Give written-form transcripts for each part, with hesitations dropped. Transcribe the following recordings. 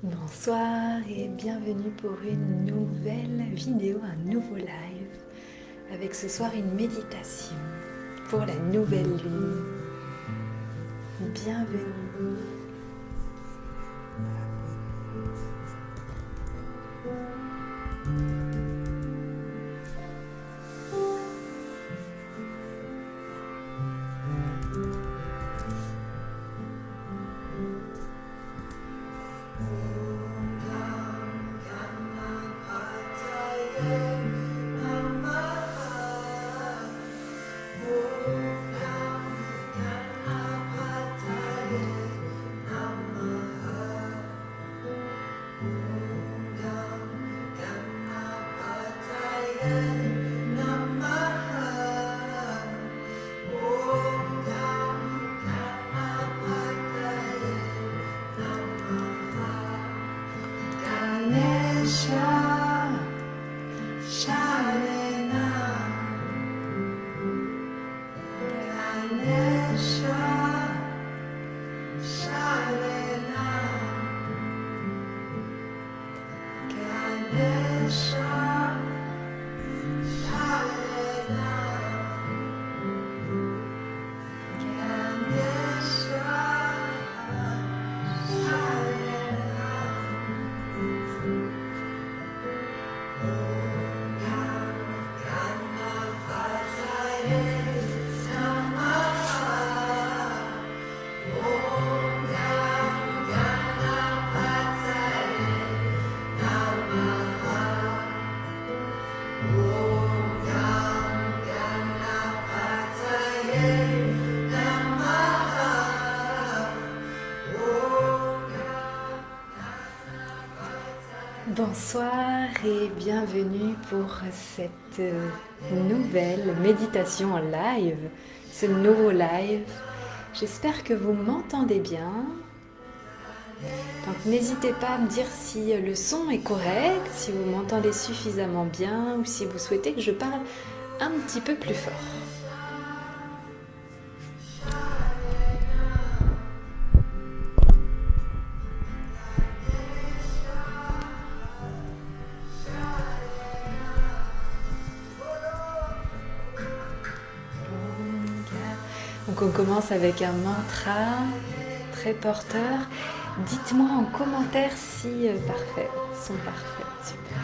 Bonsoir et bienvenue pour une nouvelle vidéo, un nouveau live, avec ce soir une méditation pour la nouvelle lune. Bienvenue. Bonsoir et bienvenue pour cette nouvelle méditation en live, ce nouveau live. J'espère que vous m'entendez bien. Donc n'hésitez pas à me dire si le son est correct, si vous m'entendez suffisamment bien ou si vous souhaitez que je parle un petit peu plus fort. Donc on commence avec un mantra très porteur. Dites-moi en commentaire si parfait, son parfait, super.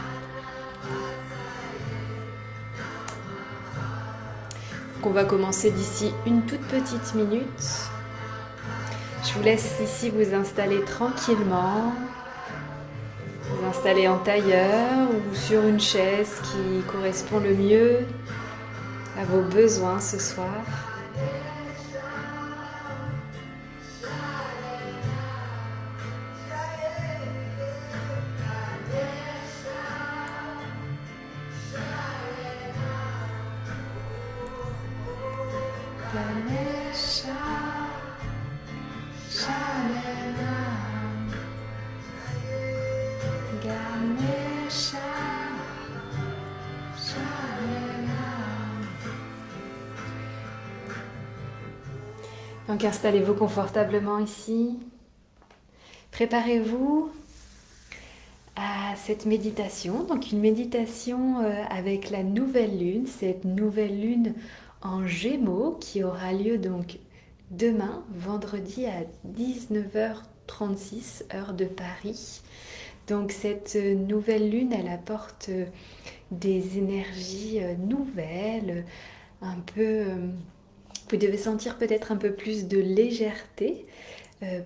Donc on va commencer d'ici une toute petite minute. Je vous laisse ici vous installer tranquillement, vous installer en tailleur ou sur une chaise qui correspond le mieux à vos besoins ce soir. Donc installez-vous confortablement ici. Préparez-vous à cette méditation. Donc une méditation avec la nouvelle lune, cette nouvelle lune en Gémeaux qui aura lieu donc demain, vendredi à 19h36, heure de Paris. Donc cette nouvelle lune, elle apporte des énergies nouvelles, un peu... vous devez sentir peut-être un peu plus de légèreté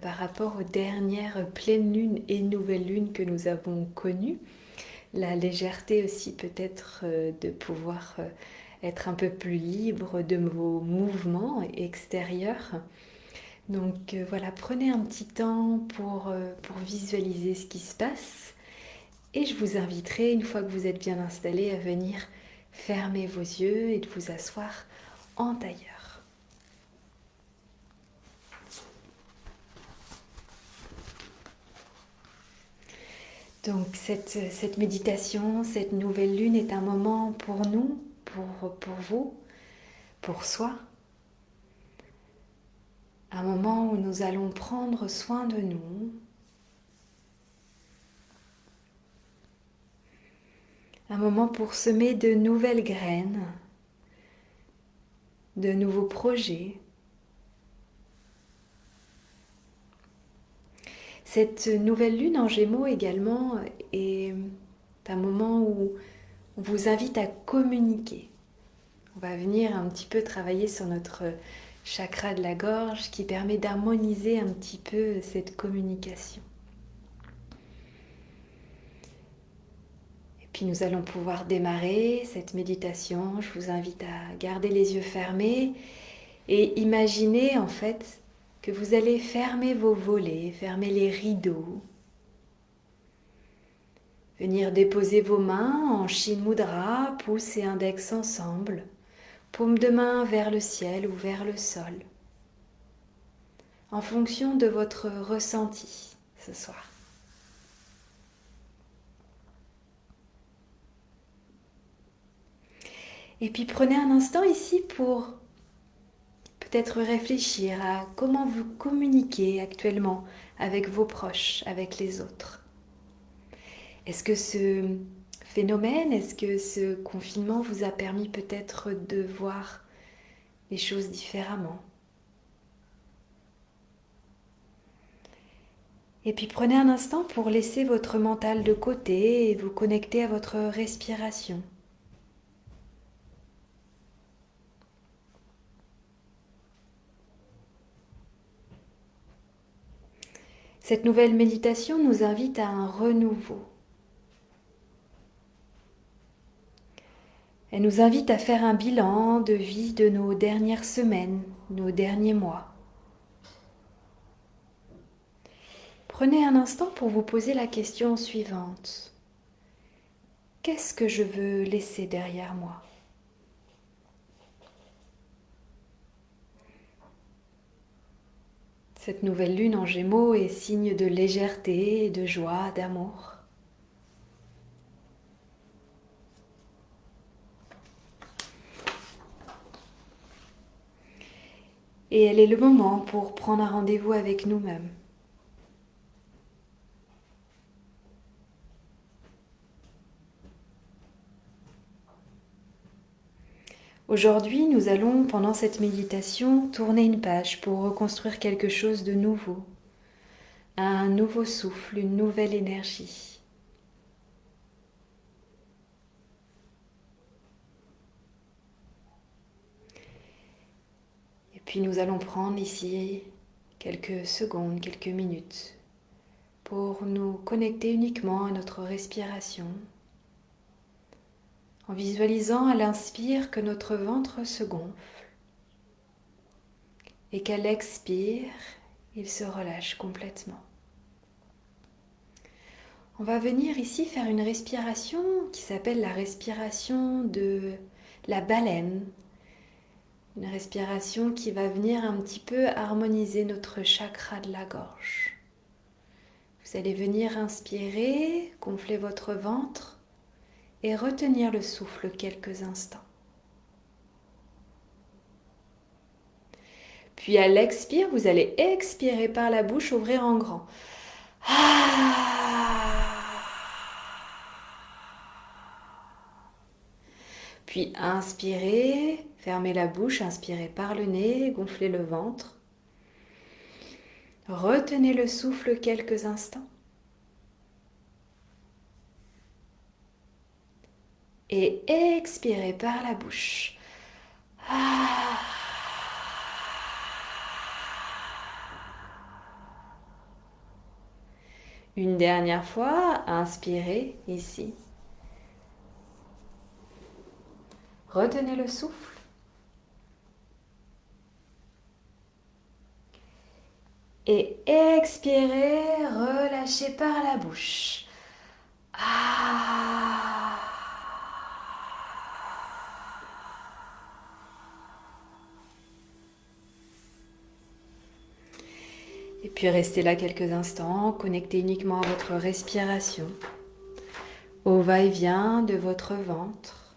par rapport aux dernières pleines lunes et nouvelles lunes que nous avons connues. La légèreté aussi peut-être de pouvoir être un peu plus libre de vos mouvements extérieurs. Donc voilà, prenez un petit temps pour visualiser ce qui se passe et je vous inviterai, une fois que vous êtes bien installé, à venir fermer vos yeux et de vous asseoir en tailleur. Donc cette méditation, cette nouvelle lune est un moment pour nous, pour vous, pour soi. Un moment où nous allons prendre soin de nous, Un moment pour semer de nouvelles graines, de nouveaux projets. Cette nouvelle lune en Gémeaux également est un moment où on vous invite à communiquer. On va venir un petit peu travailler sur notre chakra de la gorge qui permet d'harmoniser un petit peu cette communication. Et puis nous allons pouvoir démarrer cette méditation. Je vous invite à garder les yeux fermés et imaginer en fait que vous allez fermer vos volets, fermer les rideaux, venir déposer vos mains en Shin Mudra, pouce et index ensemble, paume de main vers le ciel ou vers le sol, en fonction de votre ressenti ce soir. Et puis prenez un instant ici pour peut-être réfléchir à comment vous communiquez actuellement avec vos proches, avec les autres. Est-ce que ce phénomène, est-ce que ce confinement vous a permis peut-être de voir les choses différemment? Et puis prenez un instant pour laisser votre mental de côté et vous connecter à votre respiration. Cette nouvelle méditation nous invite à un renouveau. Elle nous invite à faire un bilan de vie de nos dernières semaines, nos derniers mois. Prenez un instant pour vous poser la question suivante. Qu'est-ce que je veux laisser derrière moi ? Cette nouvelle lune en Gémeaux est signe de légèreté, de joie, d'amour. Et elle est le moment pour prendre un rendez-vous avec nous-mêmes. Aujourd'hui, nous allons, pendant cette méditation, tourner une page pour reconstruire quelque chose de nouveau, un nouveau souffle, une nouvelle énergie. Et puis nous allons prendre ici quelques secondes, quelques minutes pour nous connecter uniquement à notre respiration, en visualisant à l'inspire que notre ventre se gonfle et qu'à l'expire, il se relâche complètement. On va venir ici faire une respiration qui s'appelle la respiration de la baleine. Une respiration qui va venir un petit peu harmoniser notre chakra de la gorge. Vous allez venir inspirer, gonfler votre ventre et retenir le souffle quelques instants. Puis à l'expire, vous allez expirer par la bouche, ouvrir en grand. Puis inspirez, fermez la bouche, inspirez par le nez, gonflez le ventre. Retenez le souffle quelques instants. Et expirez par la bouche. Une dernière fois, inspirez ici. Retenez le souffle. Et expirez, relâchez par la bouche. Et puis restez là quelques instants, connectez uniquement à votre respiration, au va-et-vient de votre ventre.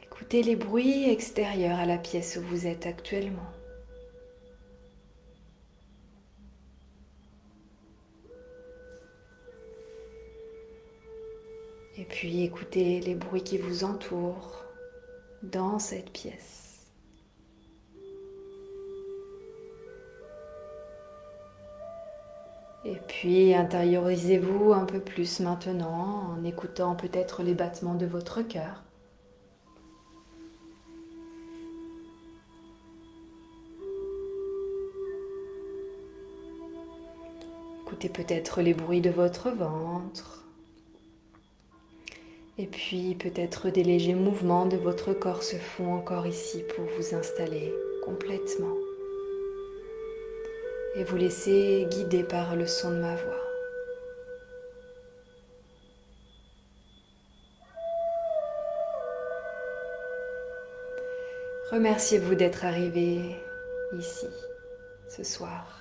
Écoutez les bruits extérieurs à la pièce où vous êtes actuellement. puis écoutez les bruits qui vous entourent dans cette pièce. Et puis intériorisez-vous un peu plus maintenant en écoutant peut-être les battements de votre cœur. Écoutez peut-être les bruits de votre ventre. Et puis peut-être des légers mouvements de votre corps se font encore ici pour vous installer complètement. Et vous laissez guider par le son de ma voix. Remerciez-vous d'être arrivé ici ce soir,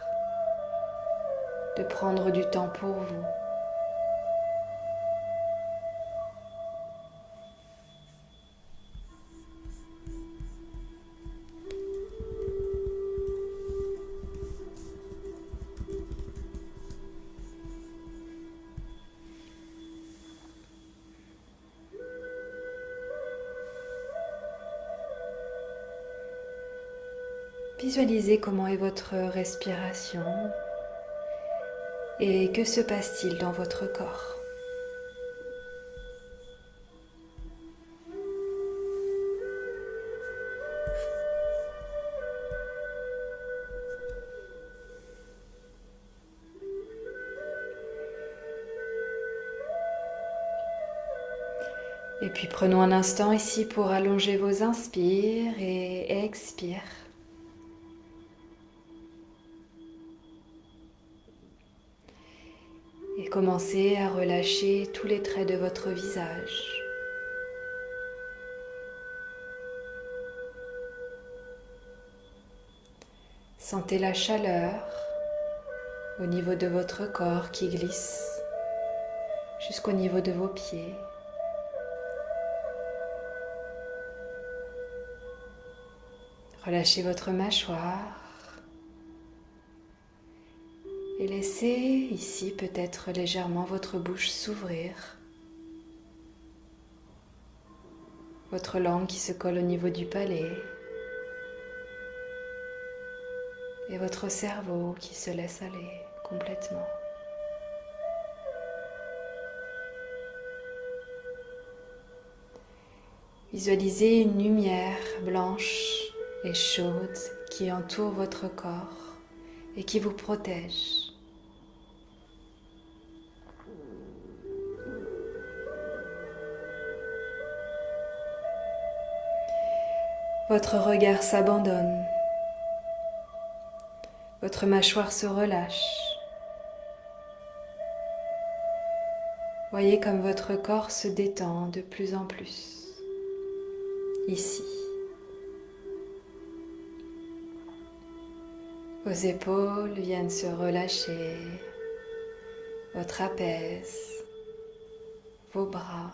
de prendre du temps pour vous. Visualisez comment est votre respiration et que se passe-t-il dans votre corps. Et puis prenons un instant ici pour allonger vos inspires et expires. Et commencez à relâcher tous les traits de votre visage. Sentez la chaleur au niveau de votre corps qui glisse jusqu'au niveau de vos pieds. Relâchez votre mâchoire et laissez ici peut-être légèrement votre bouche s'ouvrir. Votre langue qui se colle au niveau du palais et votre cerveau qui se laisse aller complètement. Visualisez une lumière blanche et chaude qui entoure votre corps et qui vous protège. Votre regard s'abandonne, votre mâchoire se relâche. Voyez comme votre corps se détend de plus en plus, ici. Vos épaules viennent se relâcher, votre trapèze, vos bras.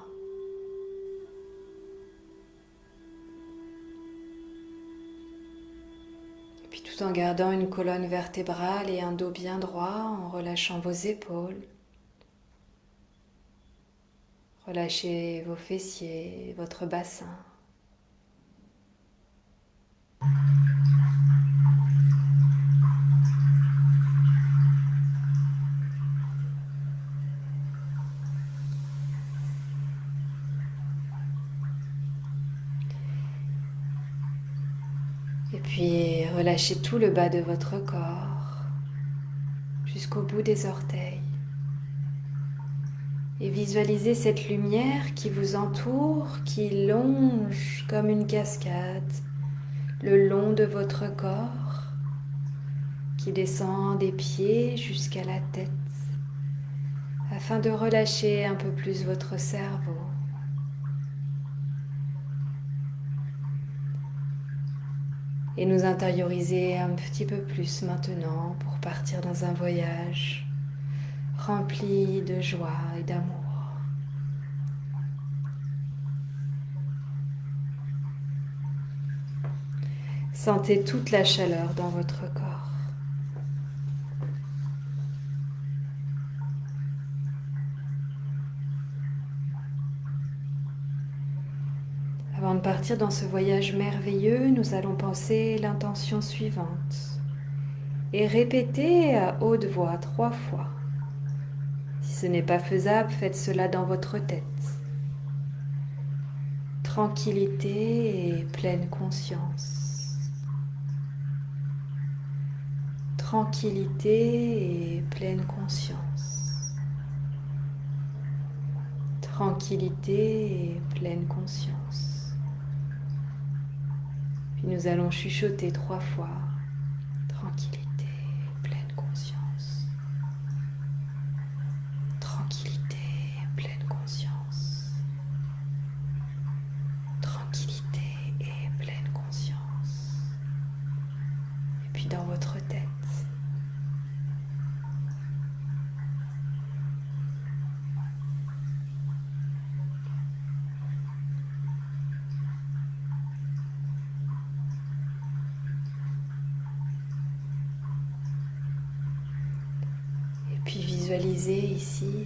Et puis tout en gardant une colonne vertébrale et un dos bien droit, en relâchant vos épaules. Relâchez vos fessiers, votre bassin. Et puis relâchez tout le bas de votre corps jusqu'au bout des orteils. Et visualisez cette lumière qui vous entoure, qui longe comme une cascade le long de votre corps, qui descend des pieds jusqu'à la tête, afin de relâcher un peu plus votre cerveau. Et nous intérioriser un petit peu plus maintenant pour partir dans un voyage rempli de joie et d'amour. Sentez toute la chaleur dans votre corps. partir dans ce voyage merveilleux, nous allons penser l'intention suivante et répéter à haute voix 3 fois. Si ce n'est pas faisable, faites cela dans votre tête. Tranquillité et pleine conscience. Tranquillité et pleine conscience. Tranquillité et pleine conscience. Puis nous allons chuchoter 3 fois. Tranquillité et pleine conscience. Tranquillité et pleine conscience. Tranquillité et pleine conscience. Et puis dans votre tête. Puis visualisez ici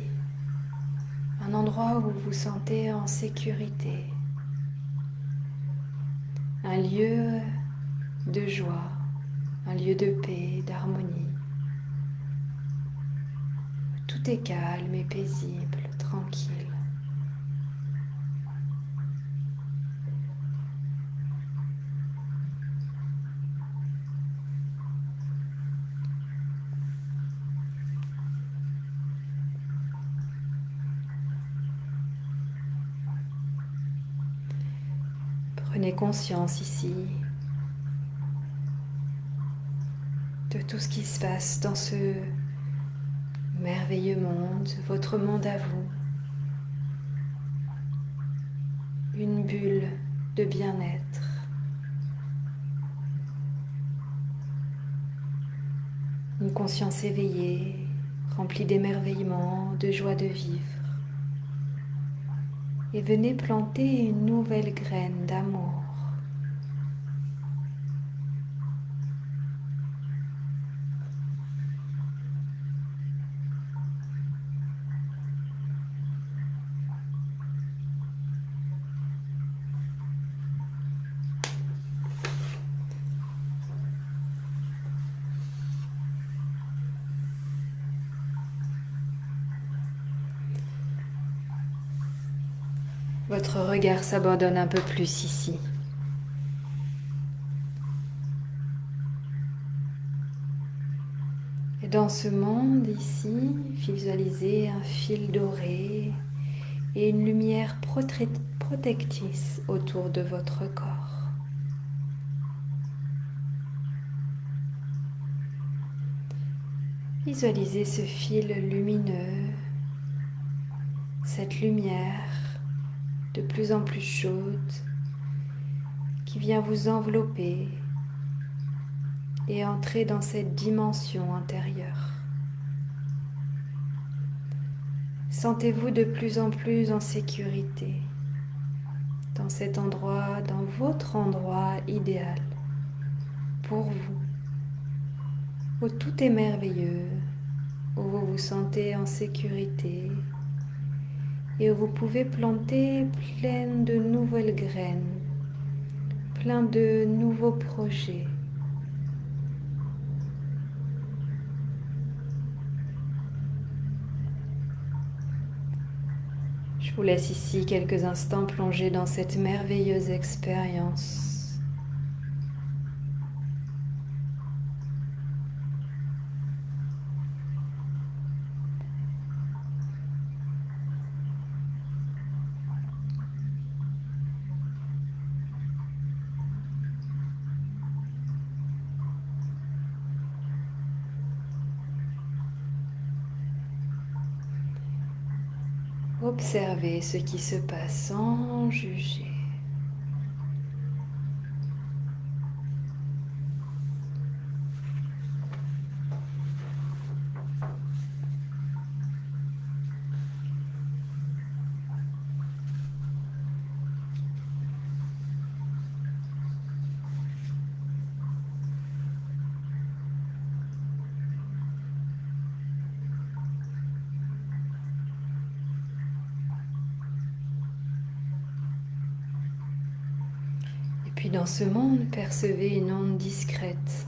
un endroit où vous vous sentez en sécurité, un lieu de joie, un lieu de paix, d'harmonie. Tout est calme et paisible, tranquille. Prenez conscience ici de tout ce qui se passe dans ce merveilleux monde, votre monde à vous. Une bulle de bien-être. Une conscience éveillée, remplie d'émerveillement, de joie de vivre. Et venez planter une nouvelle graine d'amour. Votre regard s'abandonne un peu plus ici. Et dans ce monde ici, visualisez un fil doré et une lumière protectrice autour de votre corps. Visualisez ce fil lumineux, cette lumière de plus en plus chaude qui vient vous envelopper et entrer dans cette dimension intérieure. Sentez-vous de plus en plus en sécurité dans cet endroit, dans votre endroit idéal pour vous, où tout est merveilleux, où vous vous sentez en sécurité et où vous pouvez planter plein de nouvelles graines, plein de nouveaux projets. Je vous laisse ici quelques instants plonger dans cette merveilleuse expérience. Observez ce qui se passe sans juger. Puis dans ce monde, percevez une onde discrète,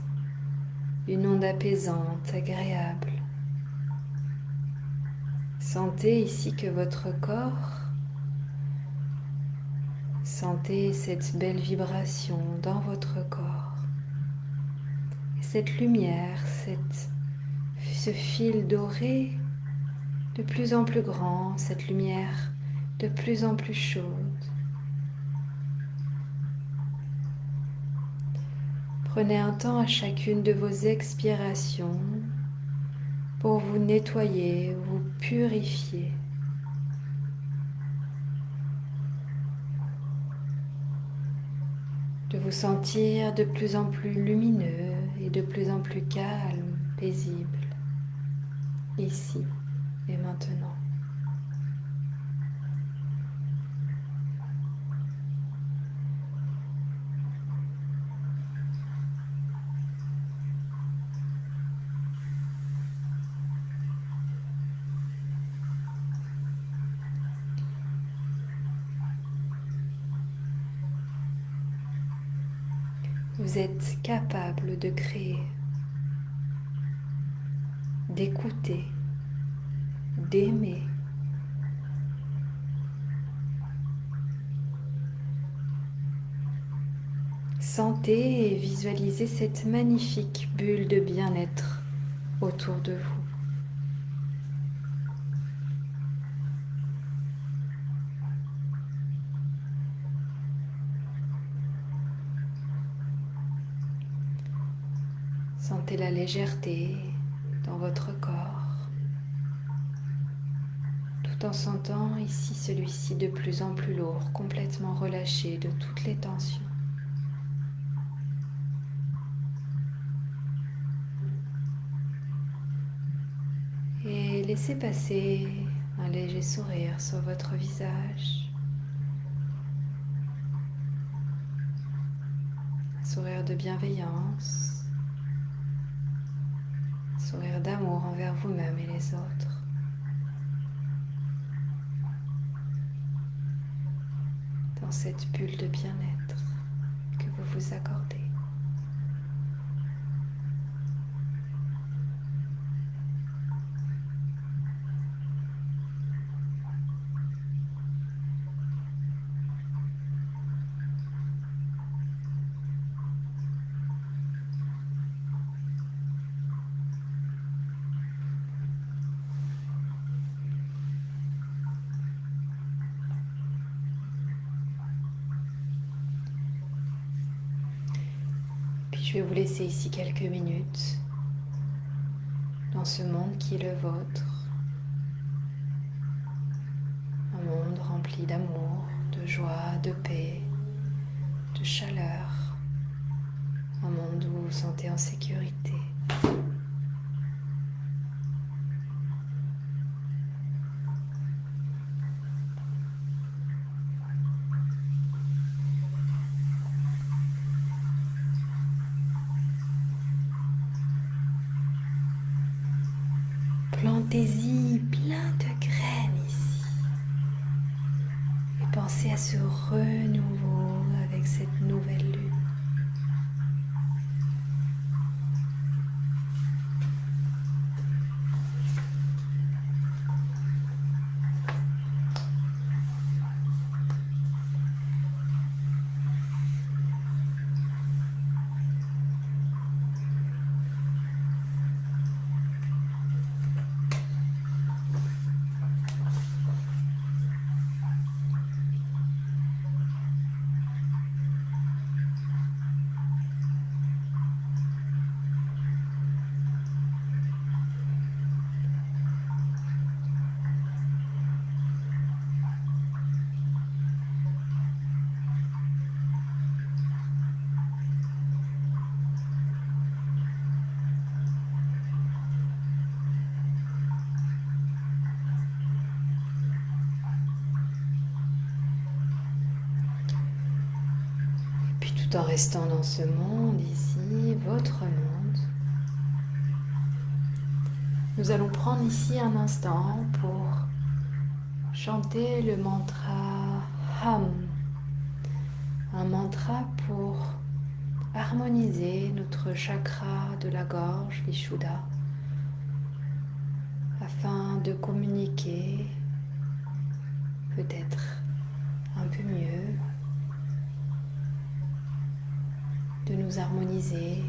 une onde apaisante, agréable. Sentez ici que votre corps, sentez cette belle vibration dans votre corps. Et cette lumière, ce fil doré de plus en plus grand, cette lumière de plus en plus chaude. Prenez un temps à chacune de vos expirations pour vous nettoyer, vous purifier. De vous sentir de plus en plus lumineux et de plus en plus calme, paisible, ici et maintenant. Vous êtes capable de créer, d'écouter, d'aimer. Sentez et visualisez cette magnifique bulle de bien-être autour de vous. Sentez la légèreté dans votre corps, tout en sentant ici celui-ci de plus en plus lourd, complètement relâché de toutes les tensions. Et laissez passer un léger sourire sur votre visage. Un sourire de bienveillance. Sourire d'amour envers vous-même et les autres. Dans cette bulle de bien-être que vous vous accordez. Je vais vous laisser ici quelques minutes dans ce monde qui est le vôtre. Un monde rempli d'amour, de joie, de paix, de chaleur. Un monde où vous vous sentez en sécurité. Plantez-y plein de graines ici et pensez à ce renouveau avec cette nouvelle lune. Tout en restant dans ce monde ici, votre monde, nous allons prendre ici un instant pour chanter le mantra Ham, un mantra pour harmoniser notre chakra de la gorge, Vishuddha, afin de communiquer peut-être un peu mieux, de nous harmoniser.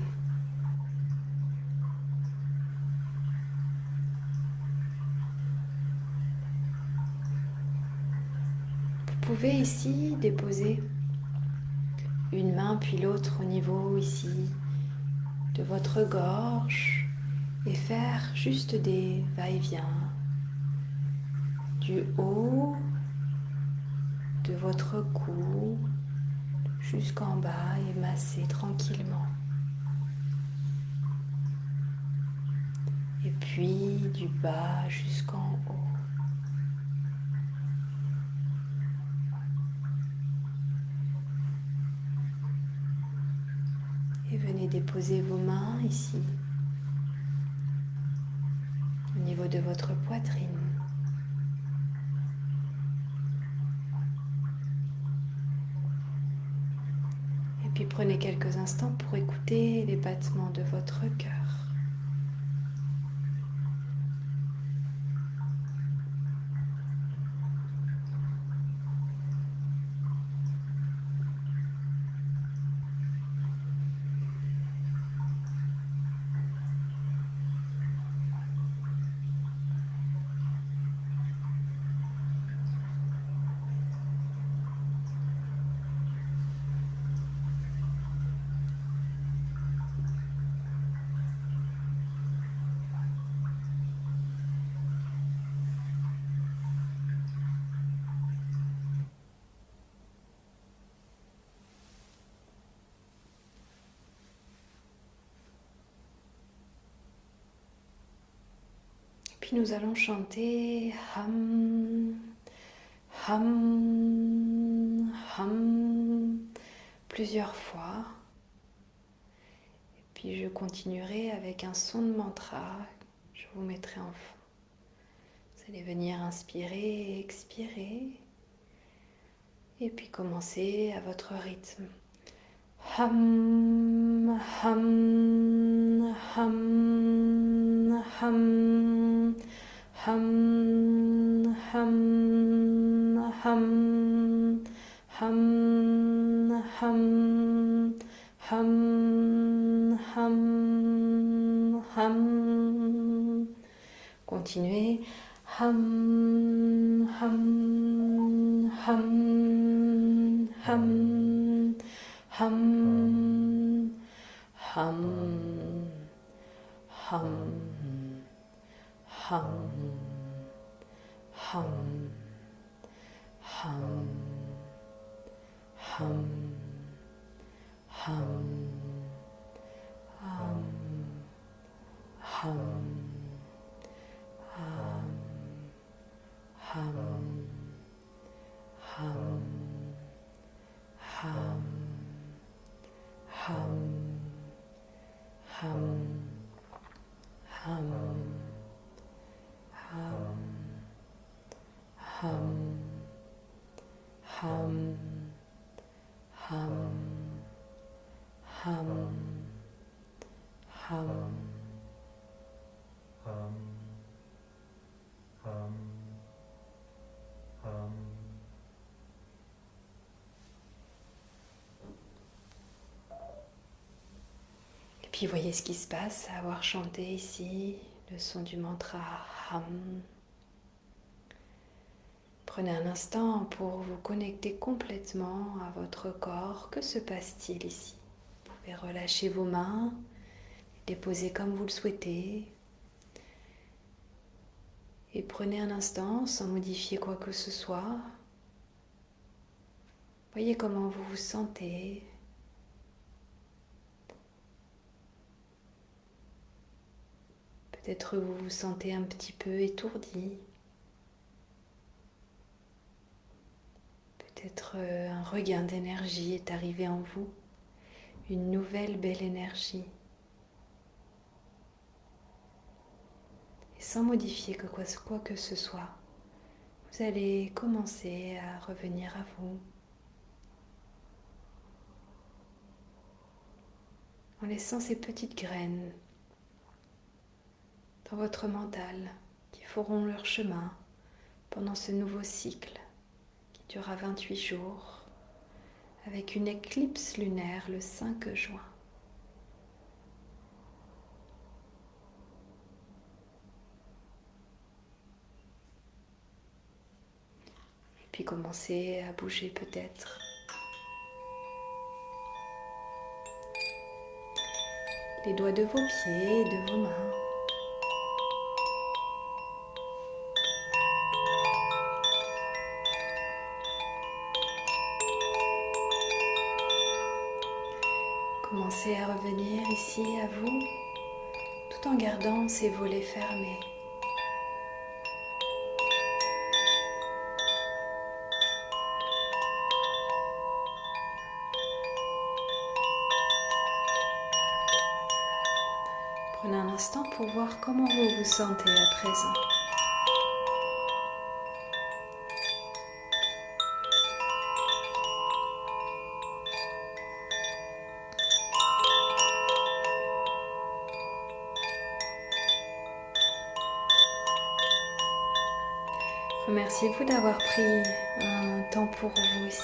Vous pouvez ici déposer une main puis l'autre au niveau ici de votre gorge et faire juste des va-et-vient du haut de votre cou jusqu'en bas et masser tranquillement. Et puis du bas jusqu'en haut. Et venez déposer vos mains ici, au niveau de votre poitrine. Et puis prenez quelques instants pour écouter les battements de votre cœur. Puis nous allons chanter Ham, Ham, Ham plusieurs fois. Et puis je continuerai avec un son de mantra. Je vous mettrai en fond. Vous allez venir inspirer et expirer. Et puis commencer à votre rythme. Ham, ham, ham, ham, ham, ham, ham, ham, ham, ham, ham, ham. Continuez. Ham, ham, ham, ham. Hum, hum, hum, hum, hum, hum, hum, hum, hum, hum, hum, hum, hum. Hum, hum, hum, hum, hum, hum, hum, hum, hum. Et puis voyez ce qui se passe à avoir chanté ici le son du mantra Ham. Prenez un instant pour vous connecter complètement à votre corps. Que se passe-t-il ici? Vous pouvez relâcher vos mains, les déposer comme vous le souhaitez. Et prenez un instant sans modifier quoi que ce soit. Voyez comment vous vous sentez. Peut-être vous vous sentez un petit peu étourdi. Peut-être un regain d'énergie est arrivé en vous. Une nouvelle belle énergie. Et sans modifier quoi que ce soit, vous allez commencer à revenir à vous. en laissant ces petites graines dans votre mental qui feront leur chemin pendant ce nouveau cycle qui durera 28 jours avec une éclipse lunaire le 5 juin. Et puis commencez à bouger peut-être les doigts de vos pieds et de vos mains. Commencez à revenir ici à vous, tout en gardant ces volets fermés. Prenez un instant pour voir comment vous vous sentez à présent. Remerciez-vous d'avoir pris un temps pour vous ici.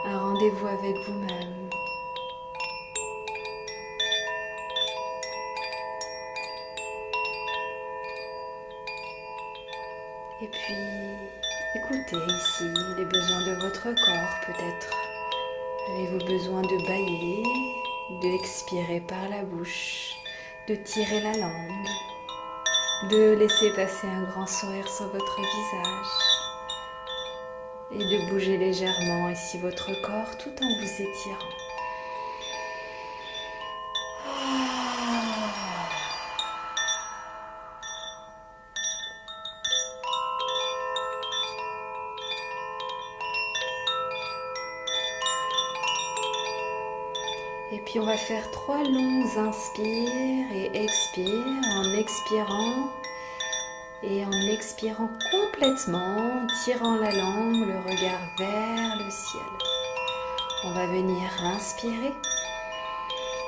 Un rendez-vous avec vous-même. Et puis, écoutez ici les besoins de votre corps peut-être. Avez-vous besoin de bâiller, de expirer par la bouche, de tirer la langue, de laisser passer un grand sourire sur votre visage et de bouger légèrement ici votre corps tout en vous étirant. Et puis on va faire 3 longs inspires et expires en expirant et en expirant complètement, tirant la langue, le regard vers le ciel. On va venir inspirer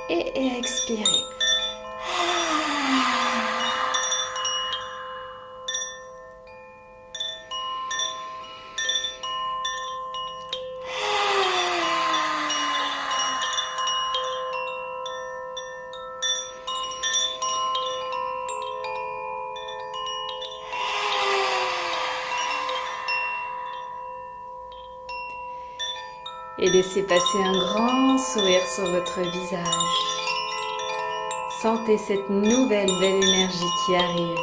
et expirer. Et laissez passer un grand sourire sur votre visage. Sentez cette nouvelle belle énergie qui arrive.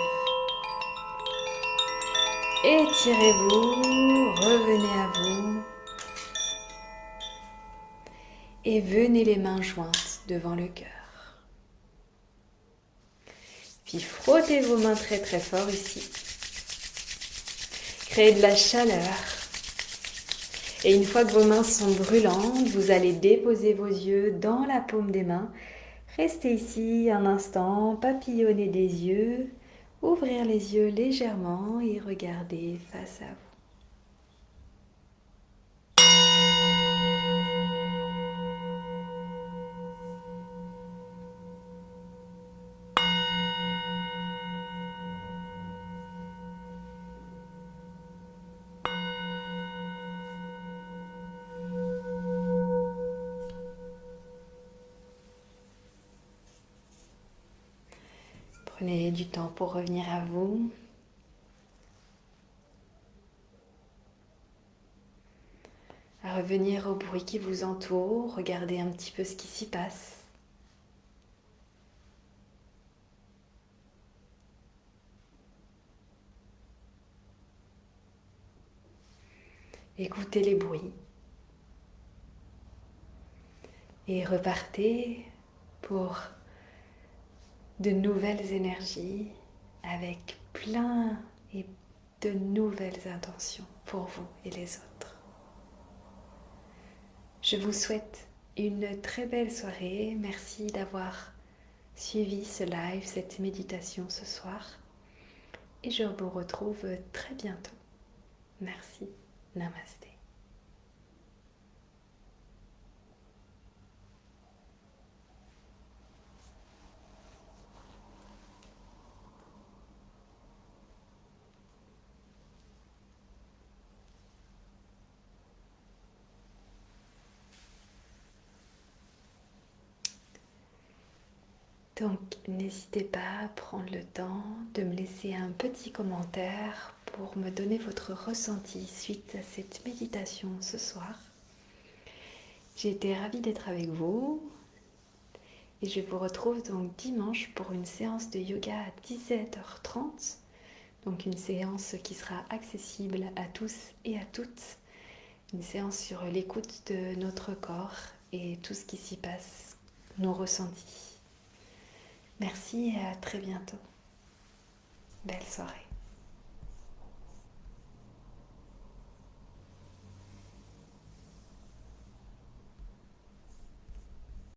Étirez-vous, revenez à vous. Et venez les mains jointes devant le cœur. Puis frottez vos mains très très fort ici. Créez de la chaleur. Et une fois que vos mains sont brûlantes, vous allez déposer vos yeux dans la paume des mains. Restez ici un instant, papillonnez des yeux, ouvrir les yeux légèrement et regarder face à vous. Prenez du temps pour revenir à vous. À revenir au bruit qui vous entoure, regardez un petit peu ce qui s'y passe. Écoutez les bruits. Et repartez pour de nouvelles énergies avec plein et de nouvelles intentions pour vous et les autres. Je vous souhaite une très belle soirée. Merci d'avoir suivi ce live, cette méditation ce soir. Et je vous retrouve très bientôt. Merci. Namasté. Donc, n'hésitez pas à prendre le temps de me laisser un petit commentaire pour me donner votre ressenti suite à cette méditation ce soir. J'ai été ravie d'être avec vous et je vous retrouve donc dimanche pour une séance de yoga à 17h30. Donc une séance qui sera accessible à tous et à toutes. Une séance sur l'écoute de notre corps et tout ce qui s'y passe, nos ressentis. Merci et à très bientôt. Belle soirée.